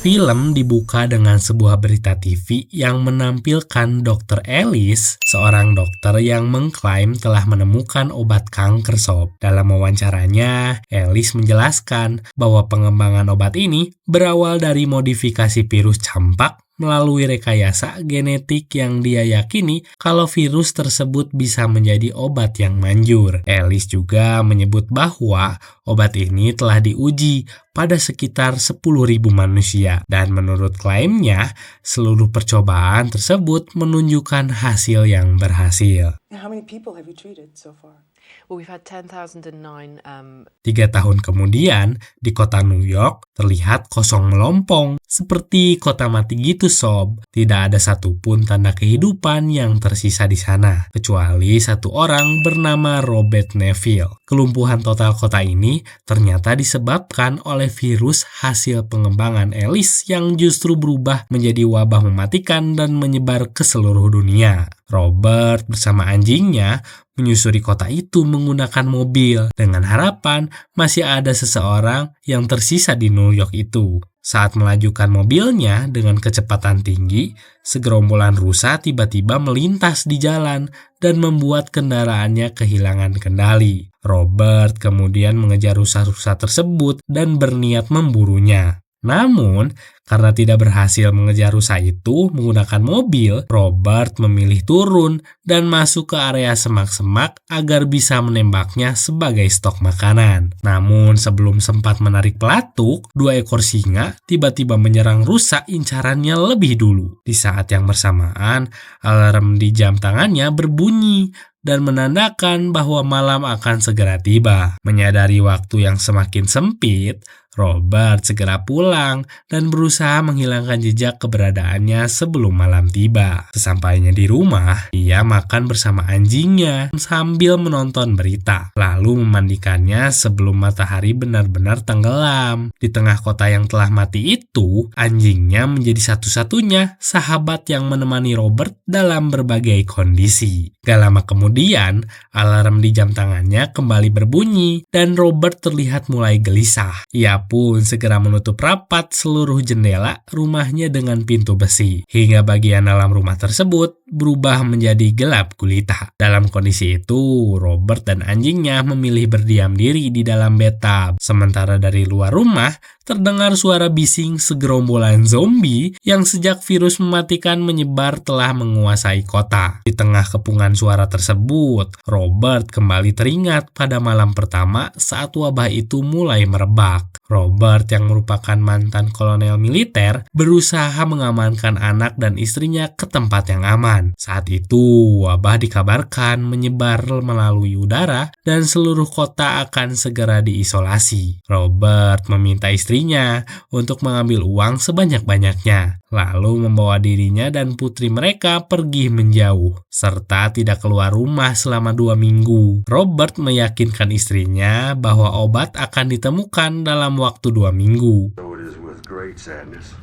Film dibuka dengan sebuah berita TV yang menampilkan Dr. Ellis, seorang dokter yang mengklaim telah menemukan obat kanker sob. Dalam wawancaranya, Ellis menjelaskan bahwa pengembangan obat ini berawal dari modifikasi virus campak melalui rekayasa genetik yang dia yakini kalau virus tersebut bisa menjadi obat yang manjur. Ellis juga menyebut bahwa obat ini telah diuji pada sekitar 10.000 manusia dan menurut klaimnya, seluruh percobaan tersebut menunjukkan hasil yang berhasil. How many people have you treated so far? Well, we've had 10,009. 3 tahun kemudian, di kota New York terlihat kosong melompong. Seperti kota mati gitu sob. Tidak ada satupun tanda kehidupan yang tersisa di sana. Kecuali satu orang bernama Robert Neville. Kelumpuhan total kota ini ternyata disebabkan oleh virus hasil pengembangan Ellis yang justru berubah menjadi wabah mematikan dan menyebar ke seluruh dunia. Robert bersama anjingnya menyusuri kota itu menggunakan mobil dengan harapan masih ada seseorang yang tersisa di New York itu. Saat melajukan mobilnya dengan kecepatan tinggi, segerombolan rusa tiba-tiba melintas di jalan dan membuat kendaraannya kehilangan kendali. Robert kemudian mengejar rusa-rusa tersebut dan berniat memburunya. Namun, karena tidak berhasil mengejar rusa itu menggunakan mobil, Robert memilih turun dan masuk ke area semak-semak agar bisa menembaknya sebagai stok makanan. Namun, sebelum sempat menarik pelatuk, 2 ekor singa tiba-tiba menyerang rusa incarannya lebih dulu. Di saat yang bersamaan, alarm di jam tangannya berbunyi dan menandakan bahwa malam akan segera tiba. Menyadari waktu yang semakin sempit, Robert segera pulang dan berusaha menghilangkan jejak keberadaannya sebelum malam tiba. Sesampainya di rumah, ia makan bersama anjingnya sambil menonton berita, lalu memandikannya sebelum matahari benar-benar tenggelam. Di tengah kota yang telah mati itu, anjingnya menjadi satu-satunya sahabat yang menemani Robert dalam berbagai kondisi. Gak lama kemudian, alarm di jam tangannya kembali berbunyi dan Robert terlihat mulai gelisah. Ia pun segera menutup rapat seluruh jendela rumahnya dengan pintu besi, hingga bagian dalam rumah tersebut berubah menjadi gelap gulita. Dalam kondisi itu, Robert dan anjingnya memilih berdiam diri di dalam bathtub. Sementara dari luar rumah, terdengar suara bising segerombolan zombie yang sejak virus mematikan menyebar telah menguasai kota. Di tengah kepungan suara tersebut, Robert kembali teringat pada malam pertama saat wabah itu mulai merebak. Robert yang merupakan mantan kolonel militer berusaha mengamankan anak dan istrinya ke tempat yang aman. Saat itu, wabah dikabarkan menyebar melalui udara dan seluruh kota akan segera diisolasi. Robert meminta istrinya untuk mengambil uang sebanyak-banyaknya, lalu membawa dirinya dan putri mereka pergi menjauh, serta tidak keluar rumah selama 2 minggu. Robert meyakinkan istrinya bahwa obat akan ditemukan dalam waktu 2 minggu. So it is with great sadness,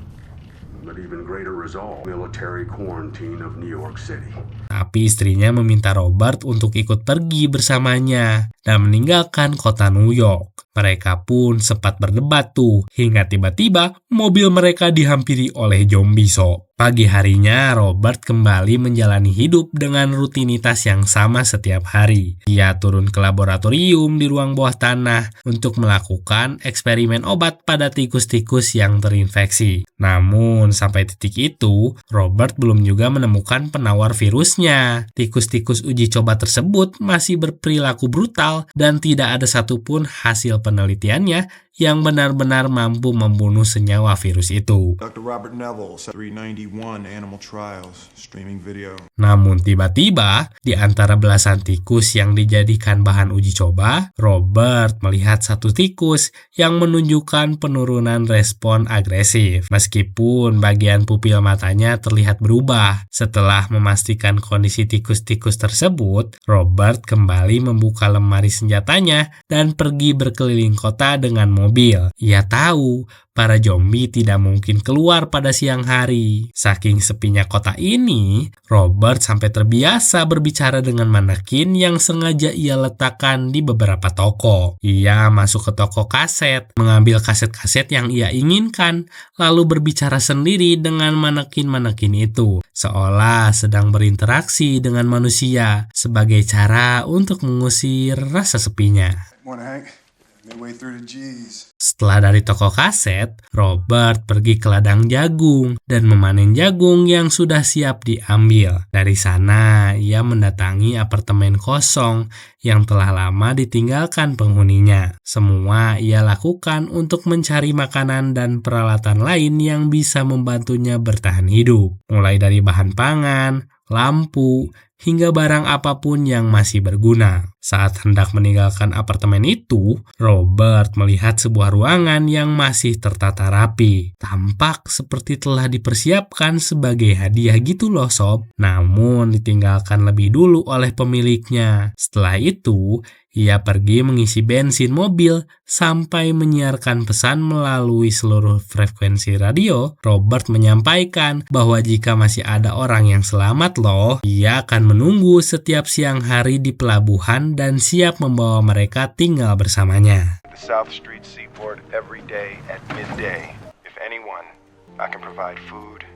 but even greater resolve, military quarantine of New York City. Tapi istrinya meminta Robert untuk ikut pergi bersamanya dan meninggalkan kota New York. Mereka pun sempat berdebat tuh, hingga tiba-tiba mobil mereka dihampiri oleh zombie sob. Pagi harinya, Robert kembali menjalani hidup dengan rutinitas yang sama setiap hari. Ia turun ke laboratorium di ruang bawah tanah untuk melakukan eksperimen obat pada tikus-tikus yang terinfeksi. Namun, sampai titik itu, Robert belum juga menemukan penawar virusnya. Tikus-tikus uji coba tersebut masih berperilaku brutal dan tidak ada satupun hasil penelitiannya yang benar-benar mampu membunuh senyawa virus itu. Dr. Robert Neville, 391 Animal Trials, streaming video. Namun tiba-tiba, di antara belasan tikus yang dijadikan bahan uji coba, Robert melihat satu tikus yang menunjukkan penurunan respon agresif. Meskipun bagian pupil matanya terlihat berubah. Setelah memastikan kondisi tikus-tikus tersebut, Robert kembali membuka lemari senjatanya dan pergi berkeliling kota dengan mobil mobil. Ia tahu para zombie tidak mungkin keluar pada siang hari. Saking sepinya kota ini, Robert sampai terbiasa berbicara dengan manekin yang sengaja ia letakkan di beberapa toko. Ia masuk ke toko kaset, mengambil kaset-kaset yang ia inginkan, lalu berbicara sendiri dengan manekin-manekin itu, seolah sedang berinteraksi dengan manusia sebagai cara untuk mengusir rasa sepinya. Morning, Hank. Midway through the G's. Setelah dari toko kaset, Robert pergi ke ladang jagung dan memanen jagung yang sudah siap diambil. Dari sana, ia mendatangi apartemen kosong yang telah lama ditinggalkan penghuninya. Semua ia lakukan untuk mencari makanan dan peralatan lain yang bisa membantunya bertahan hidup. Mulai dari bahan pangan, lampu, hingga barang apapun yang masih berguna. Saat hendak meninggalkan apartemen itu, Robert melihat sebuah ruangan yang masih tertata rapi. Tampak seperti telah dipersiapkan sebagai hadiah gitu loh sob. Namun ditinggalkan lebih dulu oleh pemiliknya. Setelah itu, ia pergi mengisi bensin mobil sampai menyiarkan pesan melalui seluruh frekuensi radio. Robert menyampaikan bahwa jika masih ada orang yang selamat loh, ia akan menunggu setiap siang hari di pelabuhan dan siap membawa mereka tinggal bersamanya. The South Street Seaport every day at midday. If anyone, I can provide food.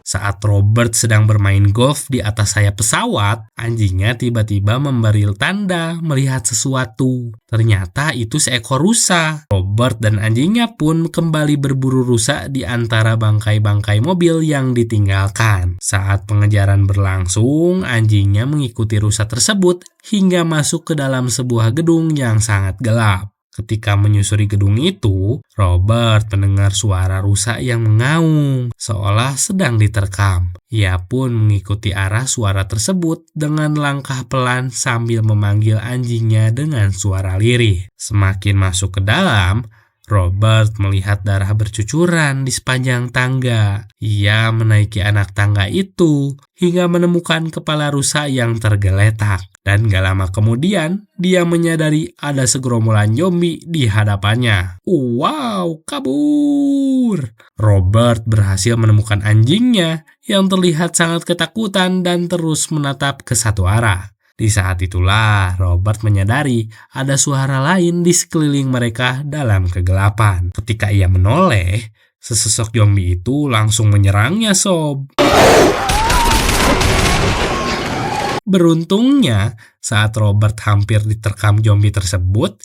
Saat Robert sedang bermain golf di atas sayap pesawat, anjingnya tiba-tiba memberi tanda melihat sesuatu. Ternyata itu seekor rusa. Robert dan anjingnya pun kembali berburu rusa di antara bangkai-bangkai mobil yang ditinggalkan. Saat pengejaran berlangsung, anjingnya mengikuti rusa tersebut hingga masuk ke dalam sebuah gedung yang sangat gelap. Ketika menyusuri gedung itu, Robert mendengar suara rusa yang mengaum, seolah sedang diterkam. Ia pun mengikuti arah suara tersebut dengan langkah pelan sambil memanggil anjingnya dengan suara lirih. Semakin masuk ke dalam, Robert melihat darah bercucuran di sepanjang tangga. Ia menaiki anak tangga itu hingga menemukan kepala rusa yang tergeletak. Dan gak lama kemudian, dia menyadari ada segerombolan zombie di hadapannya. Wow, kabur! Robert berhasil menemukan anjingnya yang terlihat sangat ketakutan dan terus menatap ke satu arah. Di saat itulah Robert menyadari ada suara lain di sekeliling mereka dalam kegelapan. Ketika ia menoleh, sesosok zombie itu langsung menyerangnya sob. Beruntungnya, saat Robert hampir diterkam zombie tersebut,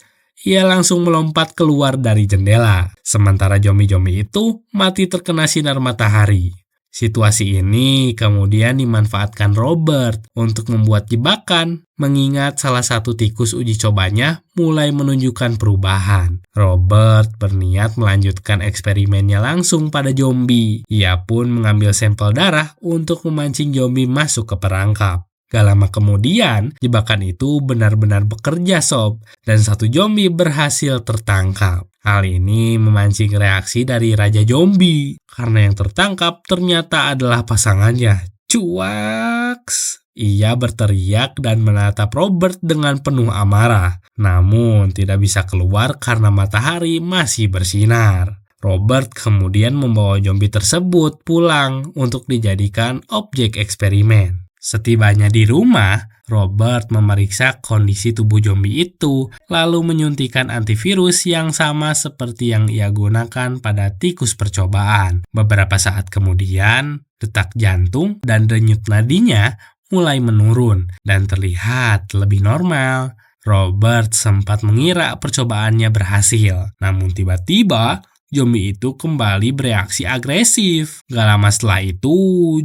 ia langsung melompat keluar dari jendela. Sementara zombie-zombie itu mati terkena sinar matahari. Situasi ini kemudian dimanfaatkan Robert untuk membuat jebakan, mengingat salah satu tikus uji cobanya mulai menunjukkan perubahan. Robert berniat melanjutkan eksperimennya langsung pada zombie. Ia pun mengambil sampel darah untuk memancing zombie masuk ke perangkap. Gak lama kemudian, jebakan itu benar-benar bekerja sob, dan satu zombie berhasil tertangkap. Hal ini memancing reaksi dari Raja Zombie, karena yang tertangkap ternyata adalah pasangannya. Cuaks! Ia berteriak dan menatap Robert dengan penuh amarah, namun tidak bisa keluar karena matahari masih bersinar. Robert kemudian membawa zombie tersebut pulang untuk dijadikan objek eksperimen. Setibanya di rumah, Robert memeriksa kondisi tubuh zombie itu, lalu menyuntikkan antivirus yang sama seperti yang ia gunakan pada tikus percobaan. Beberapa saat kemudian, detak jantung dan denyut nadinya mulai menurun dan terlihat lebih normal. Robert sempat mengira percobaannya berhasil, namun tiba-tiba zombie itu kembali bereaksi agresif. Gak lama setelah itu,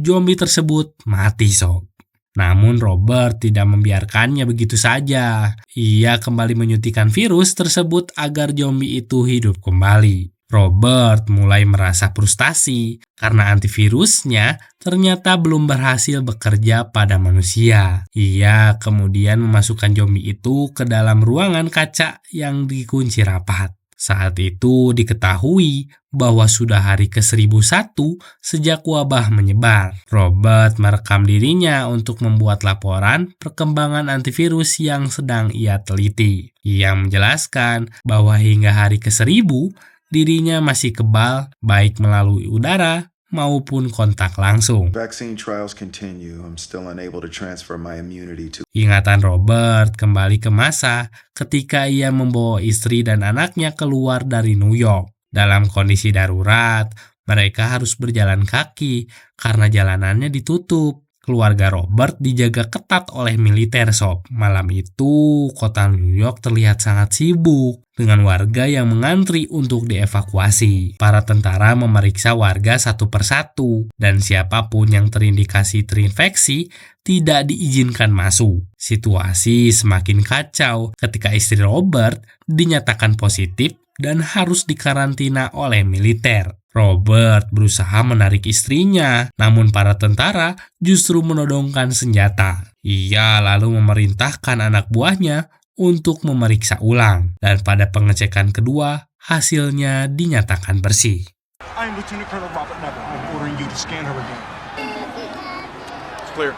zombie tersebut mati sob. Namun Robert tidak membiarkannya begitu saja. Ia kembali menyuntikkan virus tersebut agar zombie itu hidup kembali. Robert mulai merasa frustasi karena antivirusnya ternyata belum berhasil bekerja pada manusia. Ia kemudian memasukkan zombie itu ke dalam ruangan kaca yang dikunci rapat. Saat itu diketahui bahwa sudah hari ke-1001 sejak wabah menyebar. Robert merekam dirinya untuk membuat laporan perkembangan antivirus yang sedang ia teliti. Ia menjelaskan bahwa hingga hari ke-1000 dirinya masih kebal baik melalui udara maupun kontak langsung. Vaccine trials continue. I'm still unable to transfer my immunity to. Ingatan Robert kembali ke masa ketika ia membawa istri dan anaknya keluar dari New York. Dalam kondisi darurat, mereka harus berjalan kaki karena jalanannya ditutup. Keluarga Robert dijaga ketat oleh militer, Sob. Malam itu, kota New York terlihat sangat sibuk dengan warga yang mengantri untuk dievakuasi. Para tentara memeriksa warga satu persatu, dan siapapun yang terindikasi terinfeksi tidak diizinkan masuk. Situasi semakin kacau ketika istri Robert dinyatakan positif dan harus dikarantina oleh militer. Robert berusaha menarik istrinya, namun para tentara justru menodongkan senjata. Ia lalu memerintahkan anak buahnya untuk memeriksa ulang, dan pada pengecekan kedua, hasilnya dinyatakan bersih. I am Lieutenant Colonel Robert Neville. I'm ordering you to scan her again. It's clear.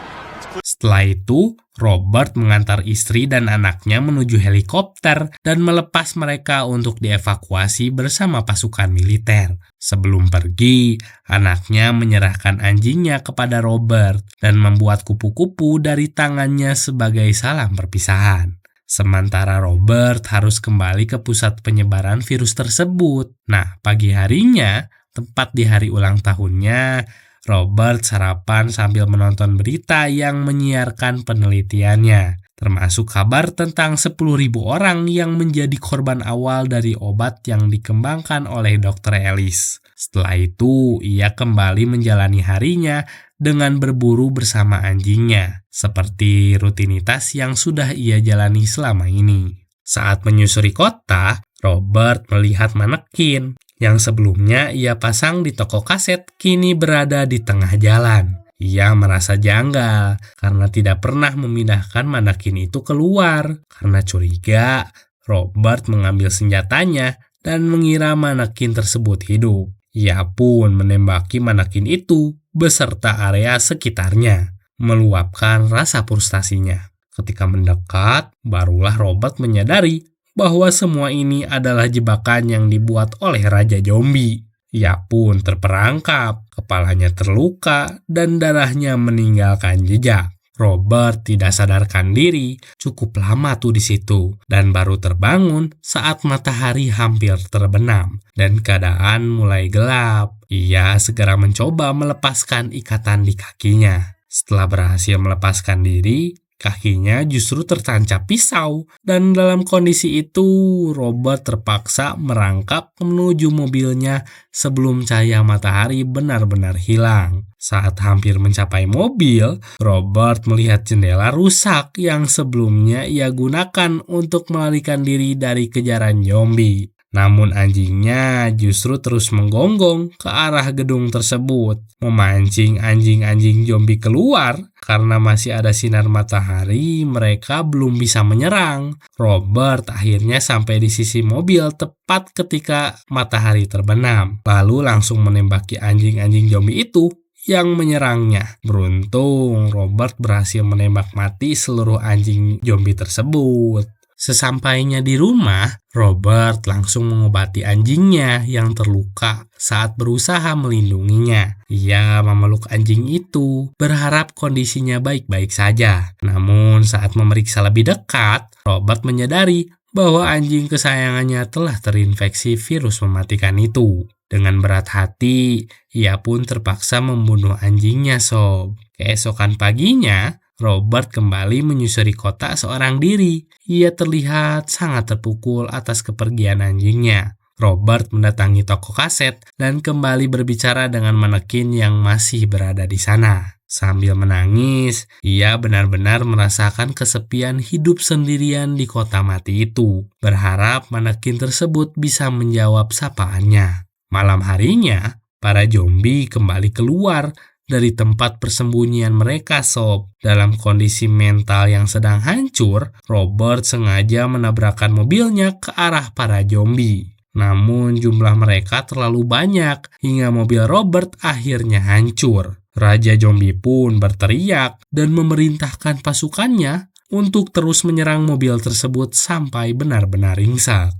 Setelah itu, Robert mengantar istri dan anaknya menuju helikopter dan melepas mereka untuk dievakuasi bersama pasukan militer. Sebelum pergi, anaknya menyerahkan anjingnya kepada Robert dan membuat kupu-kupu dari tangannya sebagai salam perpisahan. Sementara Robert harus kembali ke pusat penyebaran virus tersebut. Nah, pagi harinya, tepat di hari ulang tahunnya, Robert sarapan sambil menonton berita yang menyiarkan penelitiannya, termasuk kabar tentang 10.000 orang yang menjadi korban awal dari obat yang dikembangkan oleh Dr. Ellis. Setelah itu, ia kembali menjalani harinya dengan berburu bersama anjingnya, seperti rutinitas yang sudah ia jalani selama ini. Saat menyusuri kota, Robert melihat manekin yang sebelumnya ia pasang di toko kaset kini berada di tengah jalan. Ia merasa janggal karena tidak pernah memindahkan manekin itu keluar. Karena curiga, Robert mengambil senjatanya dan mengira manekin tersebut hidup. Ia pun menembaki manekin itu beserta area sekitarnya, meluapkan rasa frustasinya. Ketika mendekat, barulah Robert menyadari bahwa semua ini adalah jebakan yang dibuat oleh Raja Zombie. Ia pun terperangkap, kepalanya terluka, dan darahnya meninggalkan jejak. Robert tidak sadarkan diri cukup lama tuh di situ, dan baru terbangun saat matahari hampir terbenam dan keadaan mulai gelap. Ia segera mencoba melepaskan ikatan di kakinya. Setelah berhasil melepaskan diri, kakinya justru tertancap pisau, dan dalam kondisi itu Robert terpaksa merangkak menuju mobilnya sebelum cahaya matahari benar-benar hilang. Saat hampir mencapai mobil, Robert melihat jendela rusak yang sebelumnya ia gunakan untuk melarikan diri dari kejaran zombie. Namun anjingnya justru terus menggonggong ke arah gedung tersebut, memancing anjing-anjing zombie keluar. Karena masih ada sinar matahari, mereka belum bisa menyerang. Robert akhirnya sampai di sisi mobil tepat ketika matahari terbenam, lalu langsung menembaki anjing-anjing zombie itu yang menyerangnya. Beruntung, Robert berhasil menembak mati seluruh anjing zombie tersebut. Sesampainya di rumah, Robert langsung mengobati anjingnya yang terluka saat berusaha melindunginya. Ia memeluk anjing itu, berharap kondisinya baik-baik saja. Namun saat memeriksa lebih dekat, Robert menyadari bahwa anjing kesayangannya telah terinfeksi virus mematikan itu. Dengan berat hati, ia pun terpaksa membunuh anjingnya, Sob. Keesokan paginya, Robert kembali menyusuri kota seorang diri. Ia terlihat sangat terpukul atas kepergian anjingnya. Robert mendatangi toko kaset dan kembali berbicara dengan manekin yang masih berada di sana. Sambil menangis, ia benar-benar merasakan kesepian hidup sendirian di kota mati itu, berharap manekin tersebut bisa menjawab sapaannya. Malam harinya, para zombie kembali keluar dari tempat persembunyian mereka, Sob. Dalam kondisi mental yang sedang hancur, Robert sengaja menabrakkan mobilnya ke arah para zombie. Namun jumlah mereka terlalu banyak hingga mobil Robert akhirnya hancur. Raja Zombie pun berteriak dan memerintahkan pasukannya untuk terus menyerang mobil tersebut sampai benar-benar ringsek.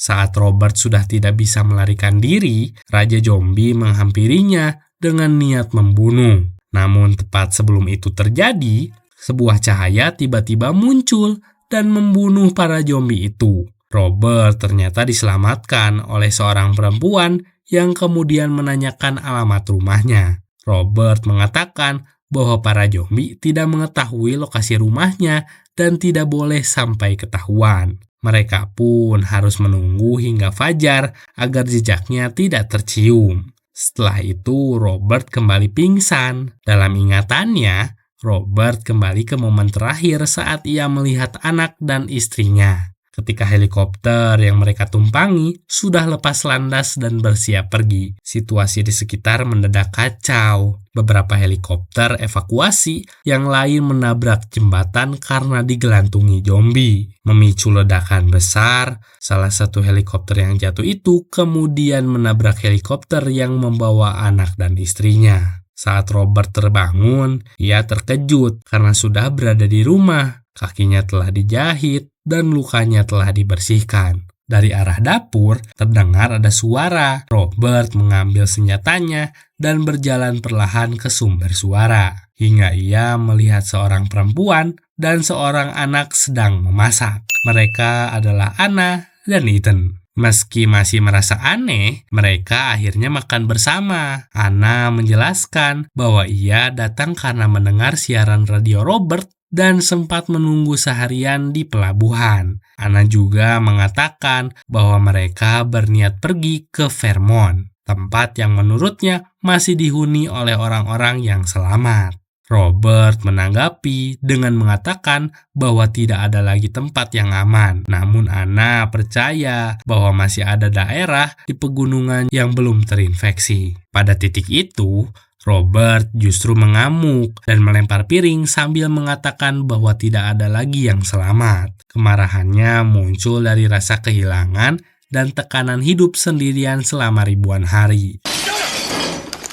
Saat Robert sudah tidak bisa melarikan diri, Raja Zombie menghampirinya dengan niat membunuh. Namun tepat sebelum itu terjadi, sebuah cahaya tiba-tiba muncul dan membunuh para zombie itu. Robert ternyata diselamatkan oleh seorang perempuan yang kemudian menanyakan alamat rumahnya. Robert mengatakan bahwa para zombie tidak mengetahui lokasi rumahnya dan tidak boleh sampai ketahuan. Mereka pun harus menunggu hingga fajar agar jejaknya tidak tercium. Setelah itu, Robert kembali pingsan. Dalam ingatannya, Robert kembali ke momen terakhir saat ia melihat anak dan istrinya. Ketika helikopter yang mereka tumpangi sudah lepas landas dan bersiap pergi, situasi di sekitar mendadak kacau. Beberapa helikopter evakuasi, yang lain menabrak jembatan karena digelantungi zombie. Memicu ledakan besar, salah satu helikopter yang jatuh itu kemudian menabrak helikopter yang membawa anak dan istrinya. Saat Robert terbangun, ia terkejut karena sudah berada di rumah. Kakinya telah dijahit dan lukanya telah dibersihkan. Dari arah dapur, terdengar ada suara. Robert mengambil senjatanya dan berjalan perlahan ke sumber suara. Hingga ia melihat seorang perempuan dan seorang anak sedang memasak. Mereka adalah Anna dan Ethan. Meski masih merasa aneh, mereka akhirnya makan bersama. Anna menjelaskan bahwa ia datang karena mendengar siaran radio Robert dan sempat menunggu seharian di pelabuhan. Anna juga mengatakan bahwa mereka berniat pergi ke Vermont, tempat yang menurutnya masih dihuni oleh orang-orang yang selamat. Robert menanggapi dengan mengatakan bahwa tidak ada lagi tempat yang aman. Namun Anna percaya bahwa masih ada daerah di pegunungan yang belum terinfeksi. Pada titik itu, Robert justru mengamuk dan melempar piring sambil mengatakan bahwa tidak ada lagi yang selamat. Kemarahannya muncul dari rasa kehilangan dan tekanan hidup sendirian selama ribuan hari.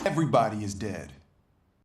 Everybody is dead.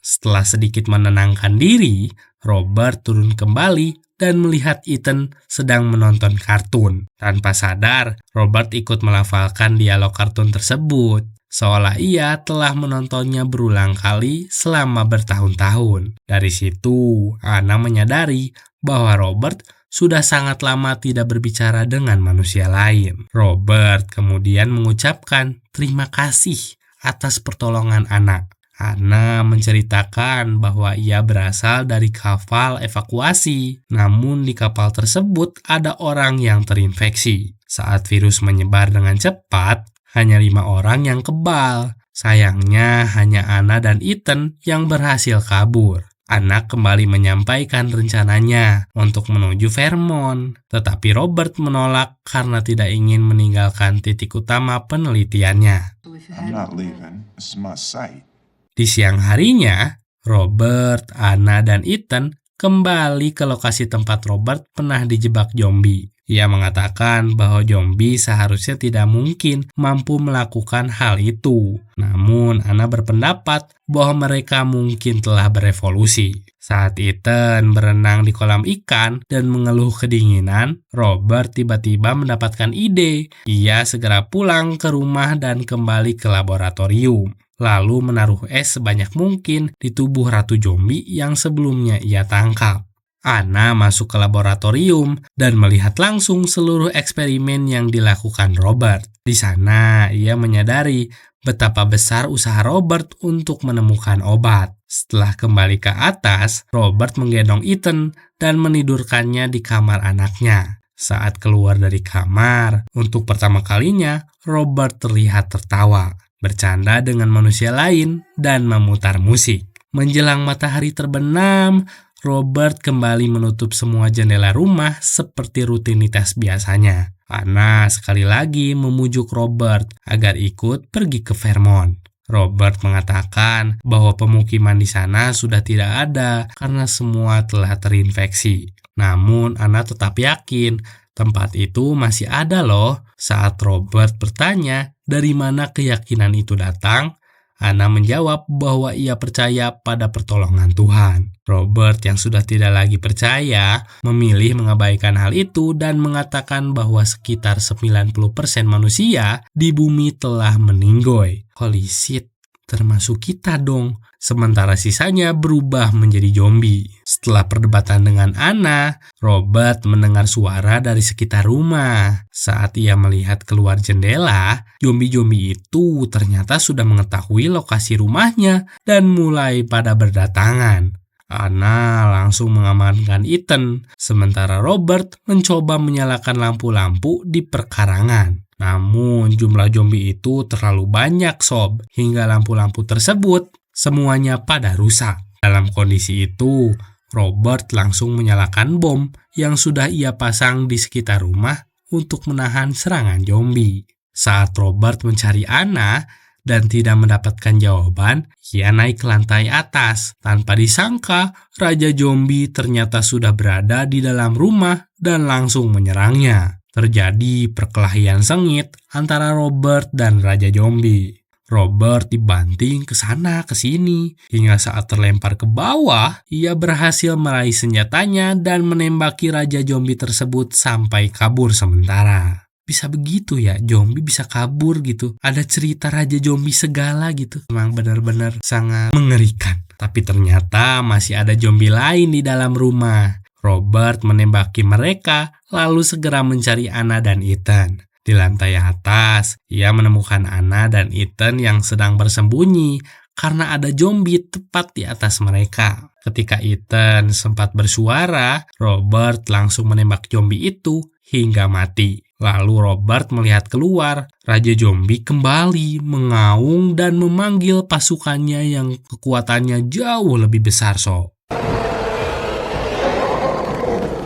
Setelah sedikit menenangkan diri, Robert turun kembali dan melihat Ethan sedang menonton kartun. Tanpa sadar, Robert ikut melafalkan dialog kartun tersebut, seolah ia telah menontonnya berulang kali selama bertahun-tahun. Dari situ, Anna menyadari bahwa Robert sudah sangat lama tidak berbicara dengan manusia lain. Robert kemudian mengucapkan terima kasih atas pertolongan anak. Anna menceritakan bahwa ia berasal dari kapal evakuasi, namun di kapal tersebut ada orang yang terinfeksi. Saat virus menyebar dengan cepat, hanya 5 orang yang kebal. Sayangnya hanya Anna dan Ethan yang berhasil kabur. Anna kembali menyampaikan rencananya untuk menuju Vermont, tetapi Robert menolak karena tidak ingin meninggalkan titik utama penelitiannya. I'm not leaving. This is my site. Di siang harinya, Robert, Anna, dan Ethan kembali ke lokasi tempat Robert pernah dijebak zombie. Ia mengatakan bahwa zombie seharusnya tidak mungkin mampu melakukan hal itu. Namun, Anna berpendapat bahwa mereka mungkin telah berevolusi. Saat Ethan berenang di kolam ikan dan mengeluh kedinginan, Robert tiba-tiba mendapatkan ide. Ia segera pulang ke rumah dan kembali ke laboratorium. Lalu menaruh es sebanyak mungkin di tubuh ratu zombie yang sebelumnya ia tangkap. Anna masuk ke laboratorium dan melihat langsung seluruh eksperimen yang dilakukan Robert. Di sana, ia menyadari betapa besar usaha Robert untuk menemukan obat. Setelah kembali ke atas, Robert menggendong Ethan dan menidurkannya di kamar anaknya. Saat keluar dari kamar, untuk pertama kalinya, Robert terlihat tertawa, bercanda dengan manusia lain, dan memutar musik. Menjelang matahari terbenam, Robert kembali menutup semua jendela rumah seperti rutinitas biasanya. Anna sekali lagi memujuk Robert agar ikut pergi ke Vermont. Robert mengatakan bahwa pemukiman di sana sudah tidak ada karena semua telah terinfeksi. Namun Anna tetap yakin tempat itu masih ada loh. Saat Robert bertanya dari mana keyakinan itu datang, Anna menjawab bahwa ia percaya pada pertolongan Tuhan. Robert yang sudah tidak lagi percaya memilih mengabaikan hal itu dan mengatakan bahwa sekitar 90% manusia di bumi telah meninggoy. Holy shit, termasuk kita dong. Sementara sisanya berubah menjadi zombie. Setelah perdebatan dengan Anna, Robert mendengar suara dari sekitar rumah. Saat ia melihat keluar jendela, zombie-zombie itu ternyata sudah mengetahui lokasi rumahnya dan mulai pada berdatangan. Anna langsung mengamankan Ethan, sementara Robert mencoba menyalakan lampu-lampu di perkarangan. Namun jumlah zombie itu terlalu banyak sob, hingga lampu-lampu tersebut semuanya pada rusak. Dalam kondisi itu, Robert langsung menyalakan bom yang sudah ia pasang di sekitar rumah untuk menahan serangan zombie. Saat Robert mencari Anna dan tidak mendapatkan jawaban, ia naik ke lantai atas. Tanpa disangka, Raja Zombie ternyata sudah berada di dalam rumah dan langsung menyerangnya. Terjadi perkelahian sengit antara Robert dan Raja Zombie. Robert dibanting ke sana ke sini, hingga saat terlempar ke bawah, ia berhasil meraih senjatanya dan menembaki Raja Zombie tersebut sampai kabur sementara. Bisa begitu ya, zombie bisa kabur gitu. Ada cerita Raja Zombie segala gitu. Memang benar-benar sangat mengerikan. Tapi ternyata masih ada zombie lain di dalam rumah. Robert menembaki mereka, lalu segera mencari Anna dan Ethan. Di lantai atas, ia menemukan Anna dan Ethan yang sedang bersembunyi karena ada zombie tepat di atas mereka. Ketika Ethan sempat bersuara, Robert langsung menembak zombie itu hingga mati. Lalu Robert melihat keluar, Raja Zombie kembali mengaung dan memanggil pasukannya yang kekuatannya jauh lebih besar sob.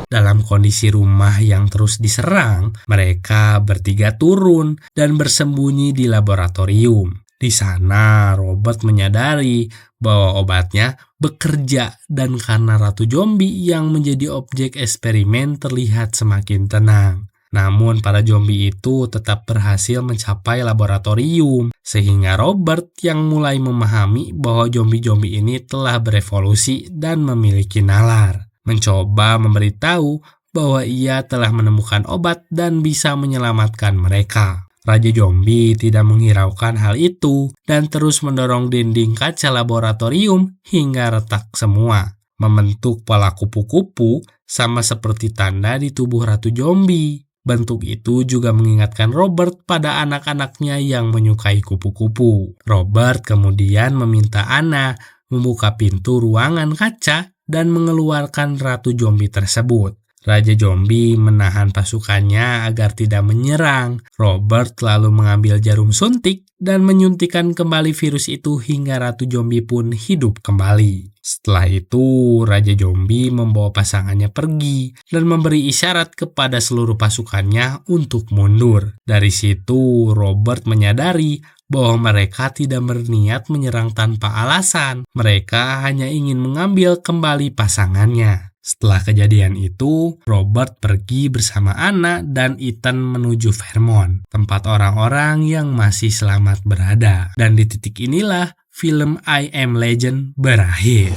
Dalam kondisi rumah yang terus diserang, mereka bertiga turun dan bersembunyi di laboratorium. Di sana, Robert menyadari bahwa obatnya bekerja dan karena Ratu Zombie yang menjadi objek eksperimen terlihat semakin tenang. Namun para zombie itu tetap berhasil mencapai laboratorium, sehingga Robert yang mulai memahami bahwa zombie-zombie ini telah berevolusi dan memiliki nalar. Mencoba memberitahu bahwa ia telah menemukan obat dan bisa menyelamatkan mereka. Raja Zombie tidak menghiraukan hal itu dan terus mendorong dinding kaca laboratorium hingga retak semua, membentuk pola kupu-kupu sama seperti tanda di tubuh Ratu Zombie. Bentuk itu juga mengingatkan Robert pada anak-anaknya yang menyukai kupu-kupu. Robert kemudian meminta Anna membuka pintu ruangan kaca dan mengeluarkan Ratu Zombie tersebut. Raja Zombie menahan pasukannya agar tidak menyerang. Robert lalu mengambil jarum suntik dan menyuntikkan kembali virus itu hingga Ratu Zombie pun hidup kembali. Setelah itu, Raja Zombie membawa pasangannya pergi dan memberi isyarat kepada seluruh pasukannya untuk mundur. Dari situ, Robert menyadari bahwa mereka tidak berniat menyerang tanpa alasan. Mereka hanya ingin mengambil kembali pasangannya. Setelah kejadian itu, Robert pergi bersama Anna dan Ethan menuju Vermont, tempat orang-orang yang masih selamat berada. Dan di titik inilah film I Am Legend berakhir.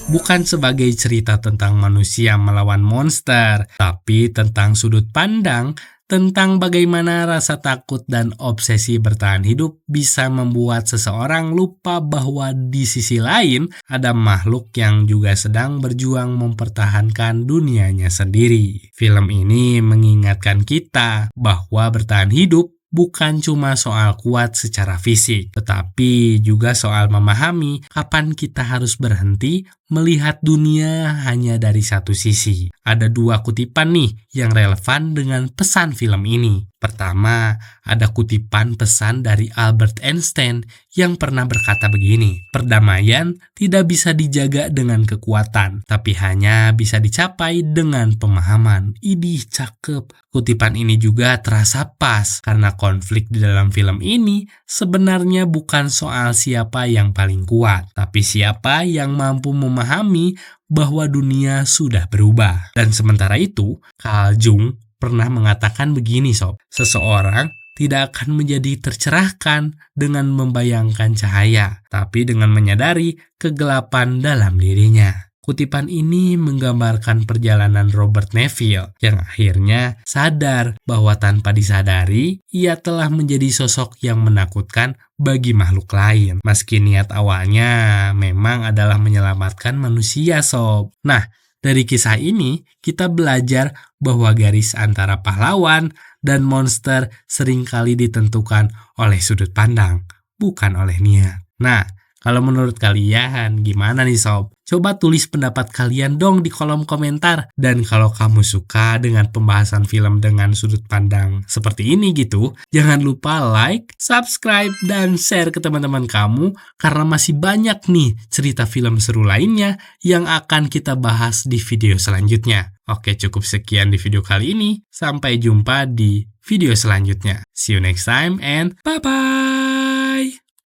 Bukan sebagai cerita tentang manusia melawan monster, tapi tentang sudut pandang tentang bagaimana rasa takut dan obsesi bertahan hidup bisa membuat seseorang lupa bahwa di sisi lain ada makhluk yang juga sedang berjuang mempertahankan dunianya sendiri. Film ini mengingatkan kita bahwa bertahan hidup bukan cuma soal kuat secara fisik, tetapi juga soal memahami kapan kita harus berhenti melihat dunia hanya dari satu sisi. Ada 2 kutipan nih yang relevan dengan pesan film ini. Pertama, ada kutipan pesan dari Albert Einstein yang pernah berkata begini, "Perdamaian tidak bisa dijaga dengan kekuatan, tapi hanya bisa dicapai dengan pemahaman." Idih, cakep. Kutipan ini juga terasa pas karena konflik di dalam film ini sebenarnya bukan soal siapa yang paling kuat, tapi siapa yang mampu memahami bahwa dunia sudah berubah. Dan sementara itu, Carl Jung pernah mengatakan begini sob, seseorang tidak akan menjadi tercerahkan dengan membayangkan cahaya, tapi dengan menyadari kegelapan dalam dirinya. Kutipan ini menggambarkan perjalanan Robert Neville yang akhirnya sadar bahwa tanpa disadari, ia telah menjadi sosok yang menakutkan bagi makhluk lain. Meski niat awalnya memang adalah menyelamatkan manusia sob. Nah, dari kisah ini, kita belajar bahwa garis antara pahlawan dan monster seringkali ditentukan oleh sudut pandang, bukan oleh niat. Nah, kalau menurut kalian gimana nih sob? Coba tulis pendapat kalian dong di kolom komentar. Dan kalau kamu suka dengan pembahasan film dengan sudut pandang seperti ini gitu, jangan lupa like, subscribe, dan share ke teman-teman kamu karena masih banyak nih cerita film seru lainnya yang akan kita bahas di video selanjutnya. Oke, cukup sekian di video kali ini. Sampai jumpa di video selanjutnya. See you next time and bye-bye!